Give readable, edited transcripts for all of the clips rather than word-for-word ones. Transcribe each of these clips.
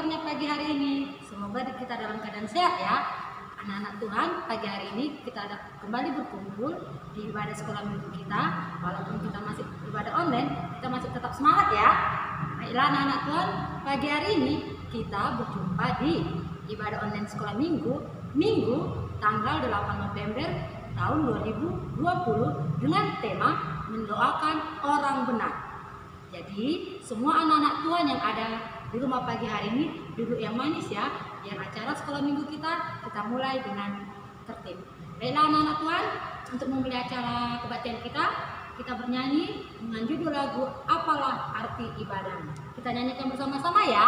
kabarnya pagi hari ini? Semoga kita dalam keadaan sehat ya. Anak-anak Tuhan, pagi hari ini kita kembali berkumpul di ibadah sekolah minggu kita. Walaupun kita masih ibadah online, kita masih tetap semangat ya. Baiklah anak-anak Tuhan, pagi hari ini kita berjumpa di ibadah online sekolah minggu tanggal 8 November tahun 2020 dengan tema mendoakan orang benar. Jadi semua anak-anak Tuhan yang ada di rumah pagi hari ini duduk yang manis ya. Yang acara sekolah minggu kita mulai dengan tertib. Baiklah anak-anak Tuhan, untuk memulai acara kebaktian kita bernyanyi dengan judul lagu Apalah Arti Ibadah. Kita nyanyikan bersama-sama ya.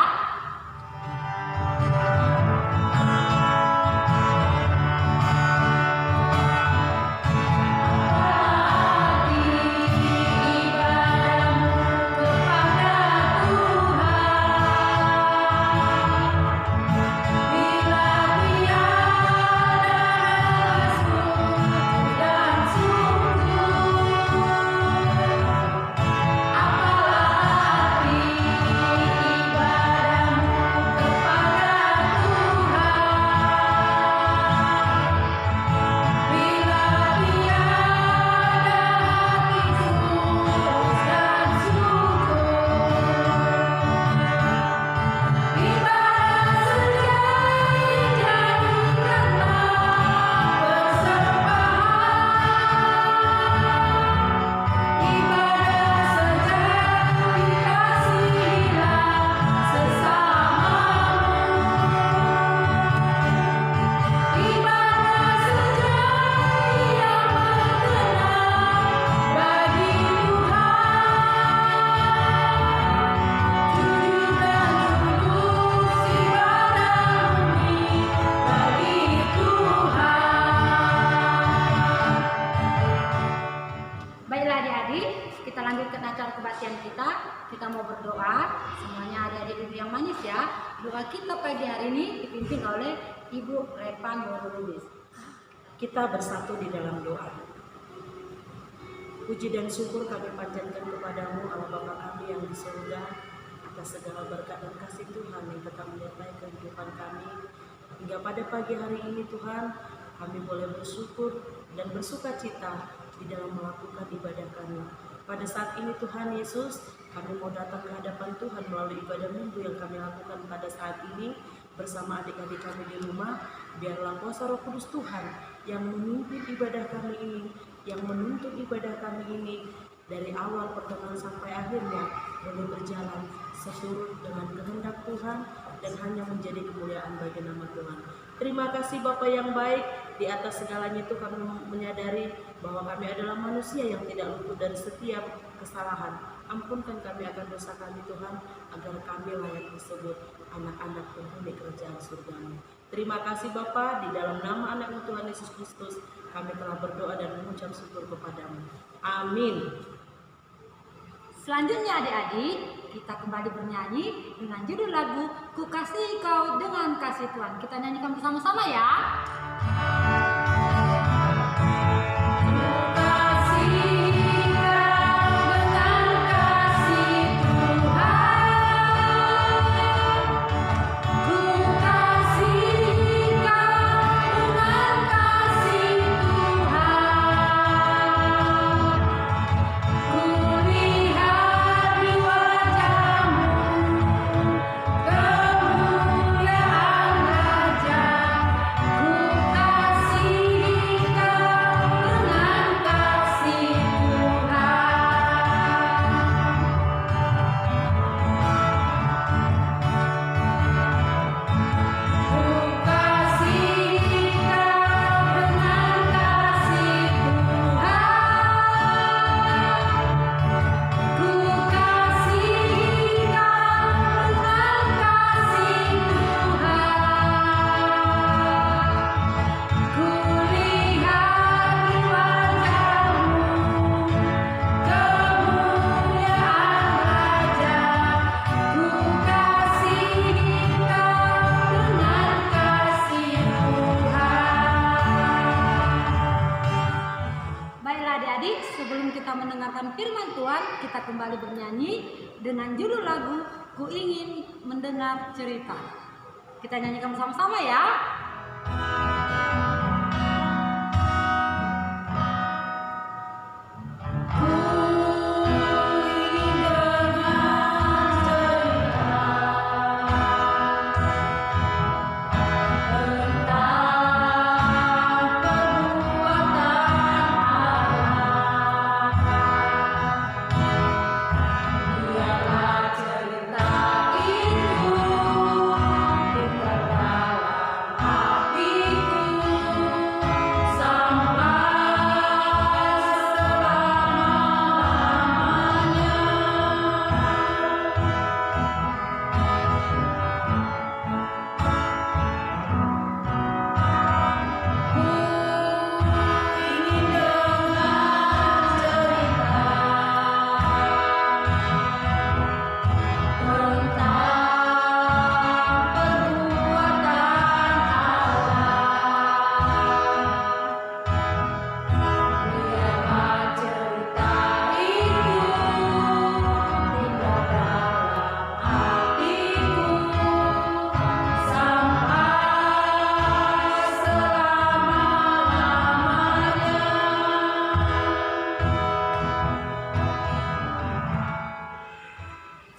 Kita mau berdoa, semuanya adik-adik yang manis ya. Doa kita pagi hari ini dipimpin oleh Ibu Repan Lubis. Kita bersatu di dalam doa. Puji dan syukur kami panjatkan kepadamu Allah Bapa kami yang di surga atas segala berkat dan kasih Tuhan yang tetap menyertai kehidupan kami. Hingga pada pagi hari ini Tuhan, kami boleh bersyukur dan bersukacita di dalam melakukan ibadah kami. Pada saat ini Tuhan Yesus, kami mau datang ke hadapan Tuhan melalui ibadah minggu yang kami lakukan pada saat ini bersama adik-adik kami di rumah. Biarlah kuasa Roh Kudus Tuhan yang memimpin ibadah kami ini, yang menuntun ibadah kami ini dari awal pertengahan sampai akhirnya boleh berjalan sesuai dengan kehendak Tuhan dan hanya menjadi kemuliaan bagi nama Tuhan. Terima kasih Bapa yang baik. Di atas segalanya itu kami menyadari bahwa kami adalah manusia yang tidak luput dari setiap kesalahan. Ampunkan kami akan dosa kami Tuhan, agar kami layak disebut anak-anak penghuni kerajaan surga-Mu. Terima kasih Bapa, di dalam nama anak Tuhan Yesus Kristus kami telah berdoa dan mengucap syukur kepadamu. Amin. Selanjutnya adik-adik, kita kembali bernyanyi dengan judul lagu Ku Kasih Kau Dengan Kasih Tuhan. Kita nyanyikan bersama-sama ya. Sebelum kita mendengarkan firman Tuhan, kita kembali bernyanyi dengan judul lagu Ku ingin mendengar cerita. Kita nyanyikan bersama-sama ya.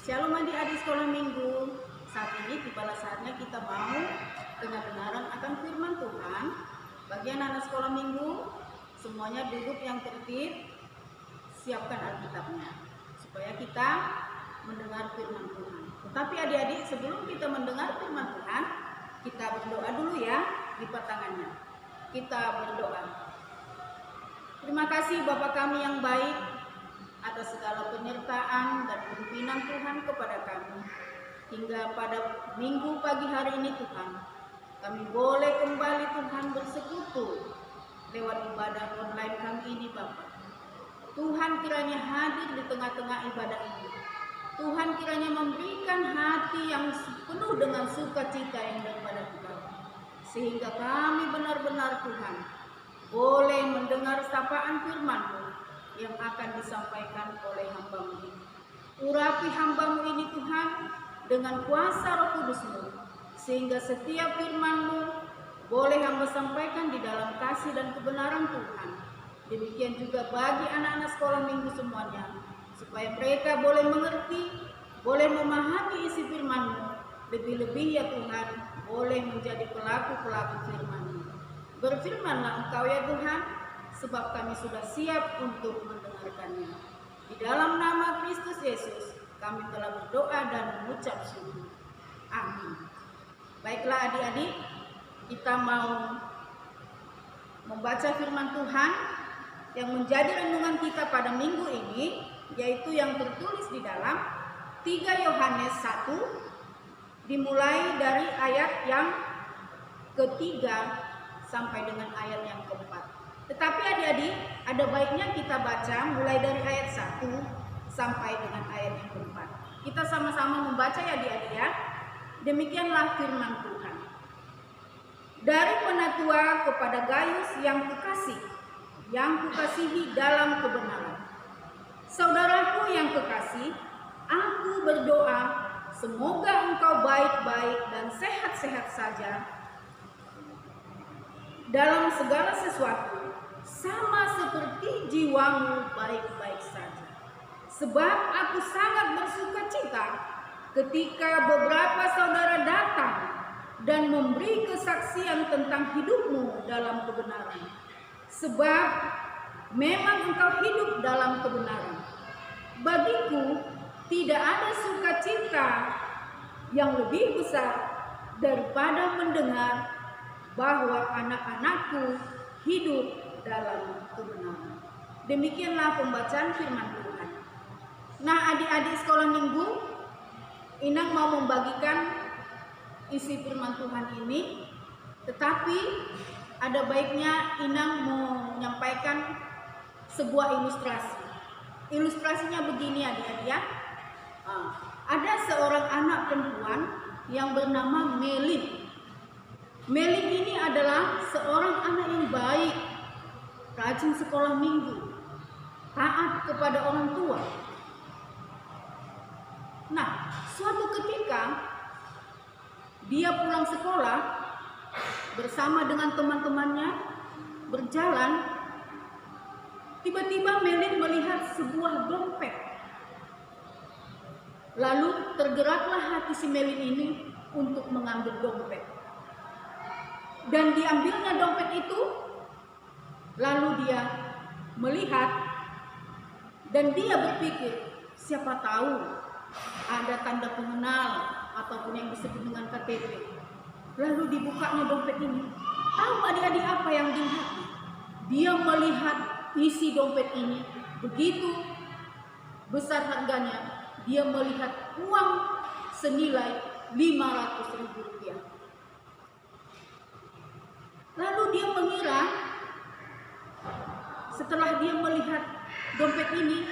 Shalom adik-adik sekolah minggu. Saat ini tibalah saatnya kita mau dengar-dengaran akan firman Tuhan. Bagi anak-anak sekolah minggu, semuanya duduk yang tertib, siapkan Alkitabnya supaya kita mendengar firman Tuhan. Tetapi adik-adik, sebelum kita mendengar firman Tuhan, kita berdoa dulu ya. Lipat tangannya. Kita berdoa. Terima kasih Bapa kami yang baik atas segala penyertaan dan pimpinan Tuhan kepada kami. Hingga pada minggu pagi hari ini Tuhan, kami boleh kembali Tuhan bersekutu lewat ibadah online kami ini Bapa. Tuhan kiranya hadir di tengah-tengah ibadah ini. Tuhan kiranya memberikan hati yang penuh dengan sukacita yang daripada Tuhan. Sehingga kami benar-benar Tuhan boleh mendengar sapaan firman-Mu yang akan disampaikan oleh hamba-Mu ini. Urapi hamba-Mu ini Tuhan dengan kuasa Roh Kudus-Mu, sehingga setiap firman-Mu boleh hamba sampaikan di dalam kasih dan kebenaran Tuhan. Demikian juga bagi anak-anak sekolah minggu semuanya, supaya mereka boleh mengerti, boleh memahami isi firman-Mu, lebih-lebih ya Tuhan, boleh menjadi pelaku-pelaku firman-Mu. Berfirmanlah Engkau ya Tuhan, sebab kami sudah siap untuk mendengarkannya. Di dalam nama Kristus Yesus, kami telah berdoa dan mengucap syukur. Amin. Baiklah adik-adik, kita mau membaca firman Tuhan yang menjadi renungan kita pada minggu ini, yaitu yang tertulis di dalam 3 Yohanes 1, dimulai dari ayat yang ketiga sampai dengan ayat yang keempat. Tetapi adik-adik, ada baiknya kita baca mulai dari ayat 1 sampai dengan ayat yang keempat. Kita sama-sama membaca ya adik-adik ya. Demikianlah firman Tuhan. Dari penatua kepada Gaius yang kekasih, yang kukasihi dalam kebenaran. Saudaraku yang kekasih, aku berdoa semoga engkau baik-baik dan sehat-sehat saja dalam segala sesuatu, sama seperti jiwamu baik-baik saja. Sebab aku sangat bersuka cita ketika beberapa saudara datang dan memberi kesaksian tentang hidupmu dalam kebenaran. Sebab memang engkau hidup dalam kebenaran. Bagiku tidak ada sukacita yang lebih besar daripada mendengar bahwa anak-anakku hidup dalam kebenaran. Demikianlah pembacaan firman Tuhan. Nah adik-adik sekolah minggu, Inang mau membagikan isi firman Tuhan ini, tetapi ada baiknya Inang mau menyampaikan sebuah ilustrasi. Ilustrasinya begini adik-adik ya. Ada seorang anak perempuan yang bernama Melin. Melin ini adalah seorang anak yang baik, rajin sekolah minggu, taat kepada orang tua. Nah, suatu ketika dia pulang sekolah bersama dengan teman-temannya berjalan, tiba-tiba Melin melihat sebuah dompet. Lalu tergeraklah hati si Melin ini untuk mengambil dompet. Dan diambilnya dompet itu, lalu dia melihat dan dia berpikir, siapa tahu ada tanda pengenal ataupun yang disebut dengan KTP. Lalu dibukanya dompet ini. Tahu adik-adik apa yang dilihat? Dia melihat isi dompet ini begitu besar harganya. Dia melihat uang senilai 500.000 rupiah. Lalu dia mengira, setelah dia melihat dompet ini,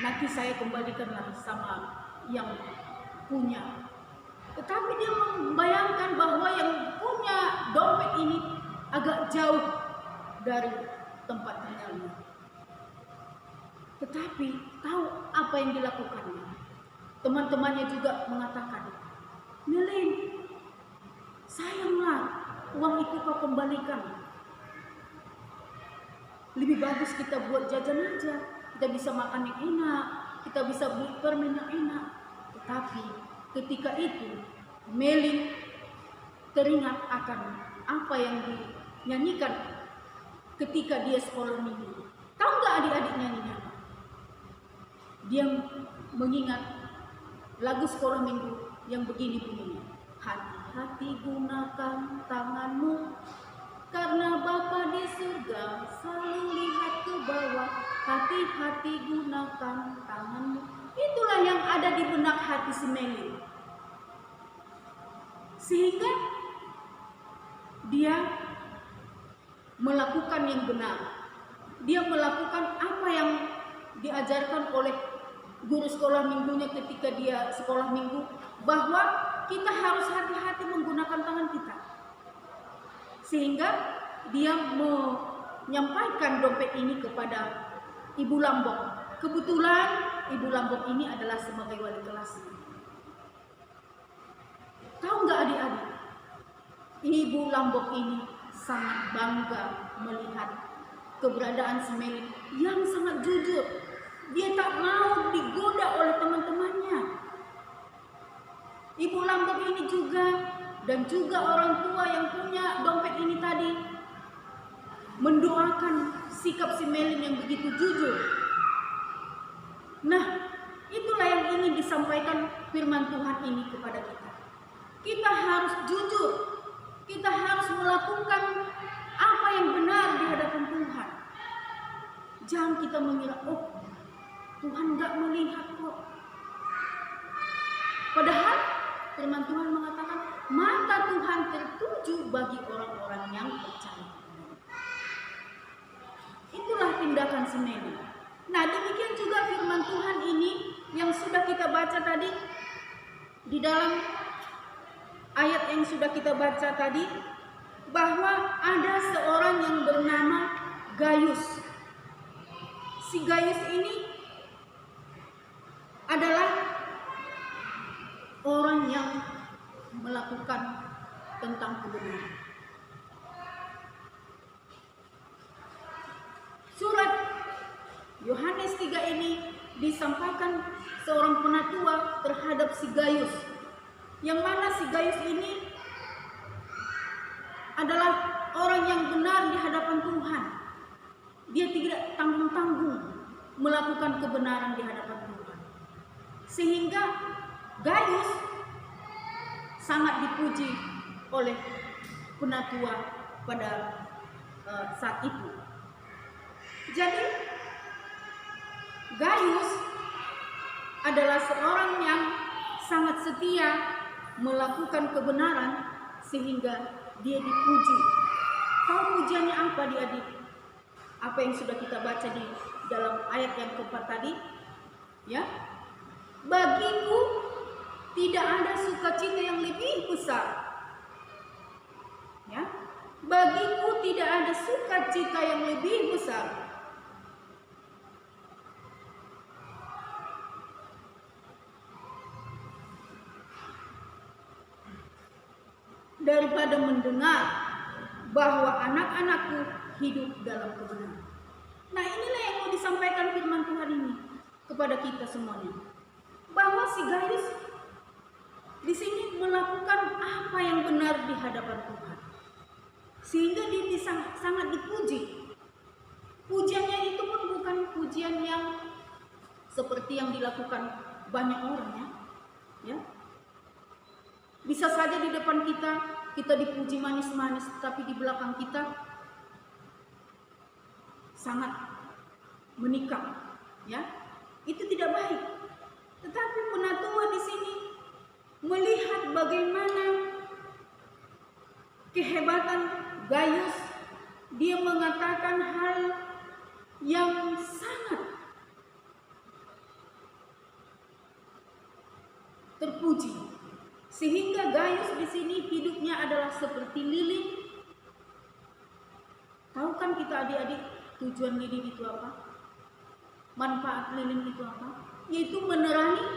nanti saya kembalikanlah sama yang punya. Tetapi dia membayangkan bahwa yang punya dompet ini agak jauh dari tempat tinggalnya. Tetapi tahu apa yang dilakukannya? Teman-temannya juga mengatakan, Melin, sayanglah uang itu kau kembalikan. Lebih bagus kita buat jajan aja. Kita bisa makan yang enak, kita bisa beli permen yang enak. Tetapi ketika itu Melin teringat akan apa yang dinyanyikan ketika dia sekolah minggu. Tahu nggak adik-adik nyanyinya? Dia mengingat lagu sekolah minggu yang begini bunyinya. Hati-hati gunakan tanganmu, karena Bapa di surga selalu lihat ke bawah. Hati-hati gunakan tanganmu. Itulah yang ada di benak hati si Melin. Sehingga dia melakukan yang benar. Dia melakukan apa yang diajarkan oleh guru sekolah minggunya ketika dia sekolah minggu, bahwa kita harus hati-hati menggunakan tangan kita. Sehingga dia menyampaikan dompet ini kepada Ibu Lambok. Kebetulan Ibu Lambok ini adalah sebagai wali kelas. Tahu nggak adik-adik? Ibu Lambok ini sangat bangga melihat keberadaan si Melin yang sangat jujur. Dia tak mau digoda oleh teman-temannya. Ibu Lambok ini juga dan juga orang tua yang punya dompet ini tadi mendoakan sikap si Melin yang begitu jujur. Nah, itulah yang ingin disampaikan firman Tuhan ini kepada kita. Kita harus jujur. Kita harus melakukan apa yang benar di hadapan Tuhan. Jangan kita mengira, oh Tuhan nggak melihat kok. Padahal firman Tuhan mengatakan mata Tuhan tertuju bagi orang-orang yang percaya. Itulah tindakan si Melin. Nah, demikian juga firman Tuhan ini yang sudah kita baca tadi di dalam ayat yang sudah kita baca tadi, bahwa ada seorang yang bernama Gayus. Si Gayus ini adalah orang yang melakukan tentang kebenaran. Surat Yohanes 3 ini disampaikan seorang penatua terhadap si Gayus, yang mana si Gayus ini adalah orang yang benar di hadapan Tuhan. Dia tidak tanggung-tanggung melakukan kebenaran di hadapan Tuhan. Sehingga Gayus sangat dipuji oleh penatua pada saat itu. Jadi Gayus adalah seorang yang sangat setia melakukan kebenaran sehingga dia dipuji. Tahu pujiannya apa adik-adik? Apa yang sudah kita baca di dalam ayat yang keempat tadi? Ya. Bagiku tidak ada sukacita yang lebih besar. Ya. Bagiku tidak ada sukacita yang lebih besar daripada mendengar bahwa anak-anakku hidup dalam kebenaran. Nah, inilah yang mau disampaikan firman Tuhan ini kepada kita semuanya. Bahwa si Gaius di sini melakukan apa yang benar di hadapan Tuhan. Sehingga dia sangat dipuji. Pujiannya itu pun bukan pujian yang seperti yang dilakukan banyak orang ya. Bisa saja di depan kita dipuji manis-manis, tapi di belakang kita sangat menikam, ya. Itu tidak baik. Tetapi penatua di sini melihat bagaimana kehebatan Gaius, dia mengatakan hal yang sangat terpuji, sehingga Gaius di sini hidupnya adalah seperti lilin. Tahu kan kita adik-adik tujuan lilin itu apa? Manfaat lilin itu apa? Yaitu menerangi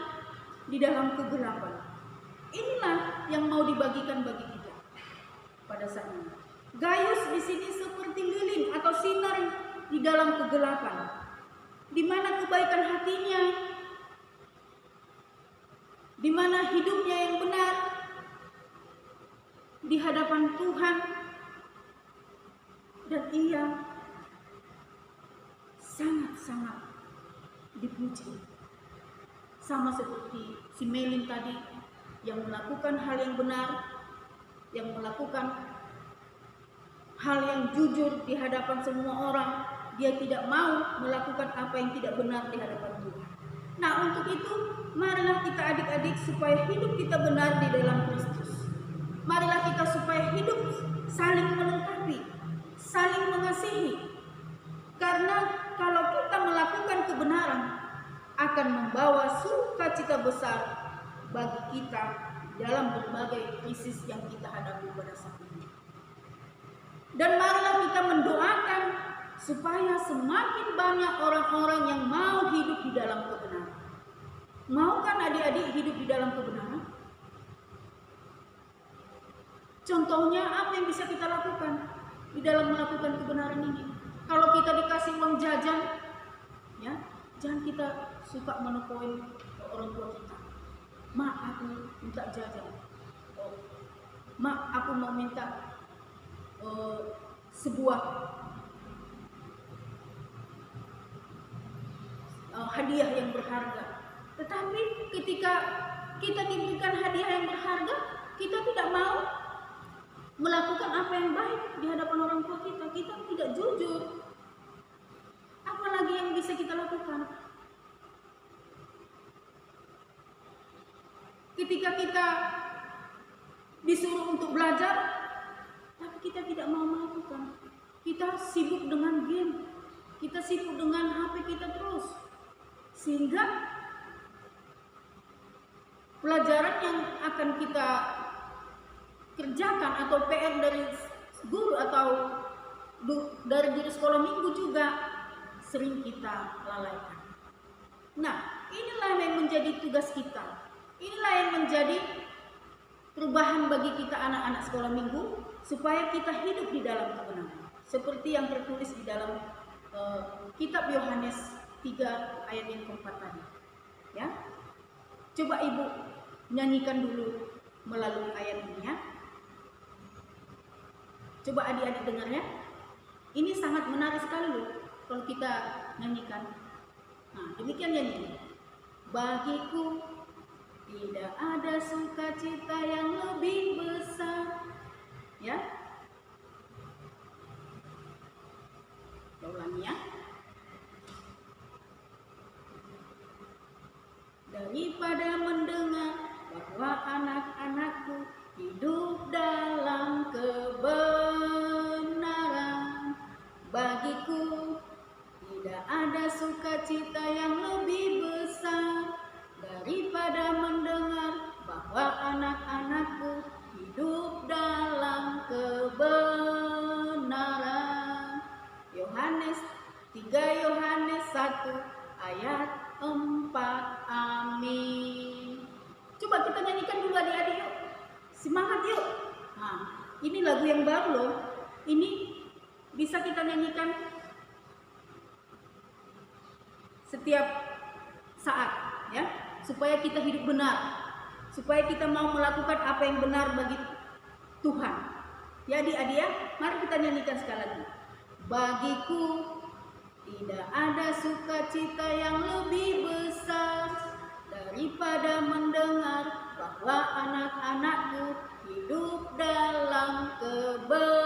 di dalam kegelapan. Inilah yang mau dibagikan bagi kita pada saat ini. Gaius di sini seperti lilin atau sinar di dalam kegelapan, di mana kebaikan hatinya, di mana hidupnya yang benar di hadapan Tuhan, dan ia sangat-sangat dipuji. Sama seperti si Melin tadi yang melakukan hal yang benar, yang melakukan hal yang jujur di hadapan semua orang. Dia tidak mau melakukan apa yang tidak benar di hadapan Tuhan. Nah, untuk itu marilah kita adik-adik supaya hidup kita benar di dalam Kristus. Marilah kita supaya hidup saling melengkapi, saling mengasihi. Karena kalau kita melakukan kebenaran akan membawa sukacita besar bagi kita dalam berbagai krisis yang kita hadapi pada saat ini. Dan marilah kita mendoakan supaya semakin banyak orang-orang yang mau hidup di dalam kebenaran. Mau kan adik-adik hidup di dalam kebenaran? Contohnya apa yang bisa kita lakukan di dalam melakukan kebenaran ini? Kalau kita dikasih uang jajan, ya, jangan kita suka menepoi orang tua kita. Mak, aku minta jajan. Oh, mak, aku mau minta sebuah hadiah yang berharga. Tetapi ketika kita diberikan hadiah yang berharga, kita tidak mau melakukan apa yang baik di hadapan orang tua kita. Kita tidak jujur. Apalagi yang bisa kita lakukan? Ketika kita disuruh untuk belajar, tapi kita tidak mau melakukan. Kita sibuk dengan game, kita sibuk dengan HP kita terus, sehingga pelajaran yang akan kita kerjakan atau PR dari guru atau dari guru sekolah minggu juga sering kita lalaikan. Nah, inilah yang menjadi tugas kita. Inilah yang menjadi perubahan bagi kita anak-anak sekolah minggu, supaya kita hidup di dalam kebenaran. Seperti yang tertulis di dalam kitab Yohanes 3 ayat yang keempat tadi. Ya. Coba Ibu nyanyikan dulu melalui ayat ini ya. Coba adik-adik dengar ya. Ini sangat menarik sekali loh kalau kita nyanyikan. Nah, demikian nyanyi. Bagiku tidak ada sukacita yang lebih besar. Ya. Ulangi ya. Daripada mendengar bahwa anak-anakku hidup dalam kebenaran, bagiku tidak ada sukacita yang lebih besar daripada mendengar bahwa anak-anakku hidup dalam kebenaran. Yohanes lagu yang baru loh. Ini bisa kita nyanyikan setiap saat ya, supaya kita hidup benar, supaya kita mau melakukan apa yang benar bagi Tuhan. Ya adik-adik ya, mari kita nyanyikan sekali lagi. Bagiku tidak ada sukacita yang lebih besar daripada mendengar bahwa anak-anakku hidup dalam kebenaran.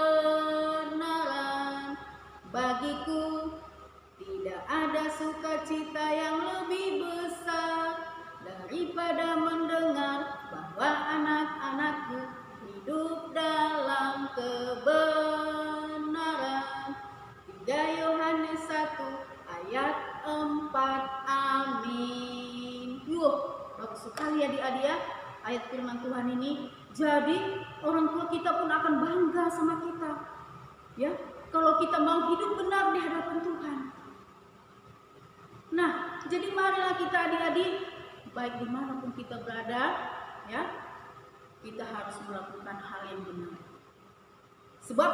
Bagiku tidak ada sukacita yang lebih besar daripada mendengar bahwa anak-anakku hidup dalam kebenaran. 3 Yohanes 1 ayat 4. Amin. Bagus sekali adik-adik ya, ayat firman Tuhan ini. Jadi orang tua kita pun akan bangga sama kita ya, kalau kita mau hidup benar di hadapan Tuhan. Nah, jadi marilah kita adik-adik, baik dimanapun kita berada ya, kita harus melakukan hal yang benar. Sebab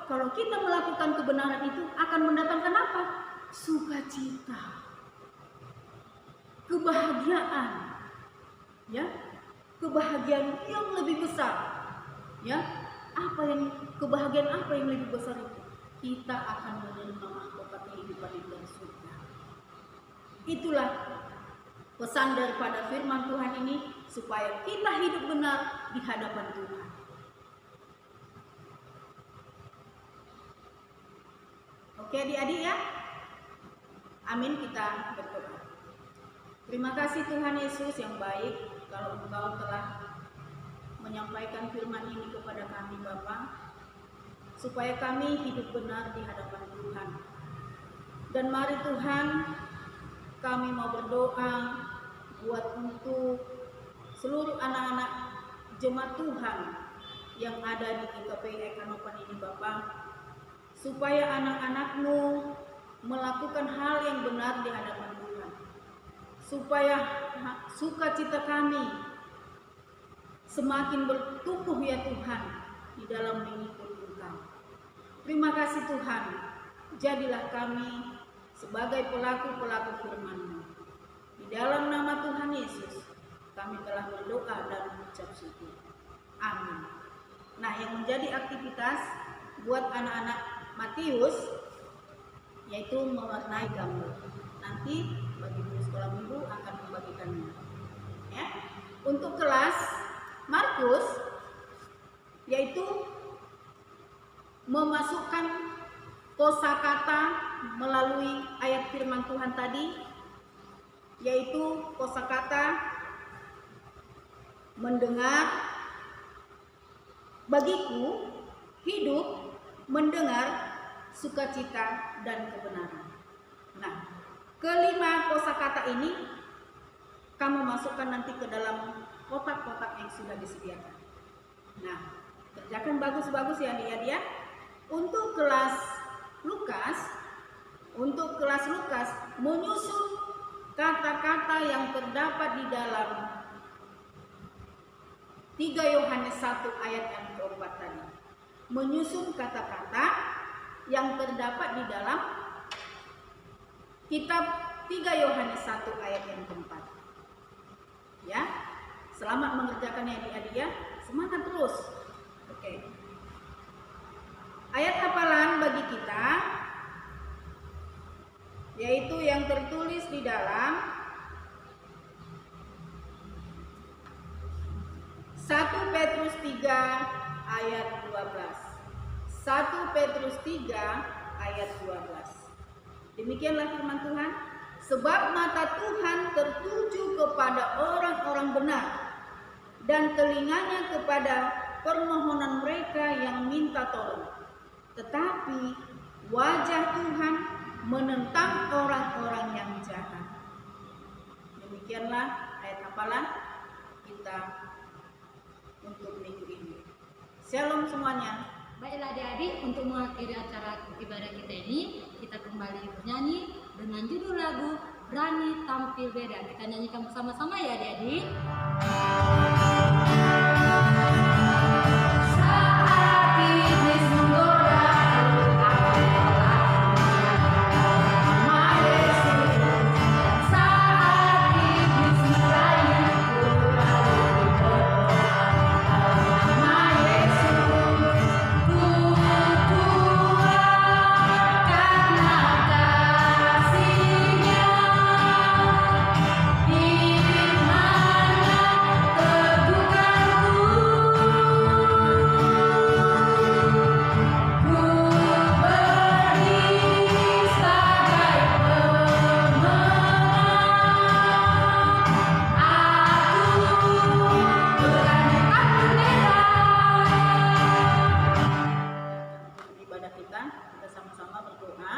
kalau kita melakukan kebenaran itu akan mendatangkan apa? Sukacita, kebahagiaan, ya, kebahagiaan yang lebih besar, ya. Kebahagiaan apa yang lebih besar itu? Kita akan menerima mahkota kehidupan di dalam surga. Itulah pesan daripada firman Tuhan ini, supaya kita hidup benar di hadapan Tuhan. Oke adik-adik ya, amin, kita berdoa. Terima kasih Tuhan Yesus yang baik, kalau Engkau telah menyampaikan firman ini kepada kami Bapa, supaya kami hidup benar di hadapan Tuhan. Dan mari Tuhan, kami mau berdoa buat untuk seluruh anak-anak jemaat Tuhan yang ada di GKPI Ekanopan ini Bapa, supaya anak-anak-Mu melakukan hal yang benar di hadapan Tuhan, supaya sukacita kami semakin bertumbuh ya Tuhan di dalam mengikuti Engkau. Terima kasih Tuhan, jadilah kami sebagai pelaku-pelaku firman-Mu. Di dalam nama Tuhan Yesus kami telah berdoa dan mengucap syukur. Amin. Nah, yang menjadi aktivitas buat anak-anak Matius yaitu mewarnai gambar. Nanti bagi guru sekolah minggu akan membagikannya. Ya. Untuk kelas Markus yaitu memasukkan kosakata melalui ayat firman Tuhan tadi, yaitu kosakata mendengar. Bagiku hidup mendengar sukacita dan kebenaran. Nah, kelima kosakata ini kamu masukkan nanti ke dalam kotak-kotak yang sudah disediakan. Nah, kerjakan bagus-bagus ya adik-adik ya. Untuk kelas Lukas menyusun kata-kata yang terdapat di dalam 3 Yohanes 1 ayat yang keempat tadi. Menyusun kata-kata yang terdapat di dalam kitab 3 Yohanes 1 ayat yang keempat. Ya, selamat mengerjakannya adik-adik ya. Semangat terus. Oke. Ayat hafalan bagi kita yaitu yang tertulis di dalam 1 Petrus 3 ayat 12. 1 Petrus 3 ayat 12. Demikianlah firman Tuhan, sebab mata Tuhan tertuju kepada orang-orang benar dan telinganya kepada permohonan mereka yang minta tolong. Tetapi wajah Tuhan menentang orang-orang yang jahat. Demikianlah ayat hafalan kita untuk minggu ini. Shalom semuanya. Baiklah adik-adik, untuk mengakhiri acara ibadah kita ini, kita kembali bernyanyi dengan judul lagu Berani Tampil Beda. Kita nyanyikan bersama-sama ya adik-adik. Saat kita sama-sama berdoa.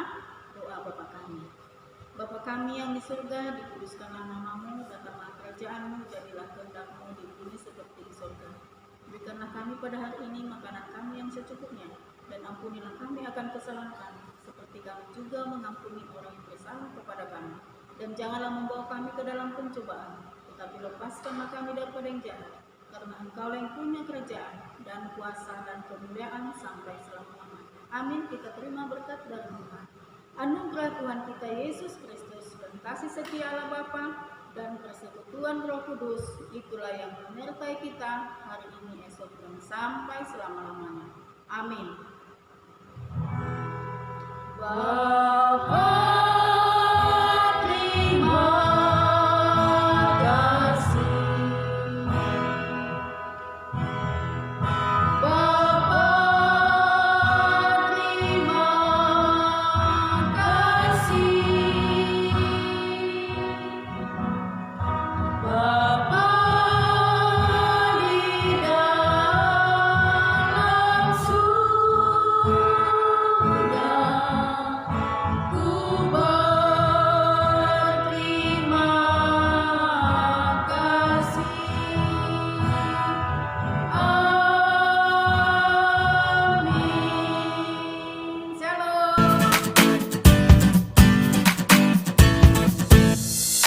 Doa Bapa kami. Bapa kami yang di surga, dikuduskanlah namamu, datanglah kerajaanmu, jadilah kehendak-mu di bumi seperti di surga. Berikanlah kami pada hari ini makanan kami yang secukupnya, dan ampunilah kami akan kesalahan kami, seperti kami juga mengampuni orang yang bersalah kepada kami. Dan janganlah membawa kami ke dalam pencobaan, tetapi lepaskanlah kami daripada yang jahat. Karena Engkau yang punya kerajaan, dan kuasa, dan kemuliaan sampai selama-lamanya. Amin. Kita terima berkat dari Tuhan. Anugerah Tuhan kita Yesus Kristus dan kasih setia Allah Bapa dan persekutuan Roh Kudus itulah yang menyertai kita hari ini, esok, dan sampai selama-lamanya. Amin.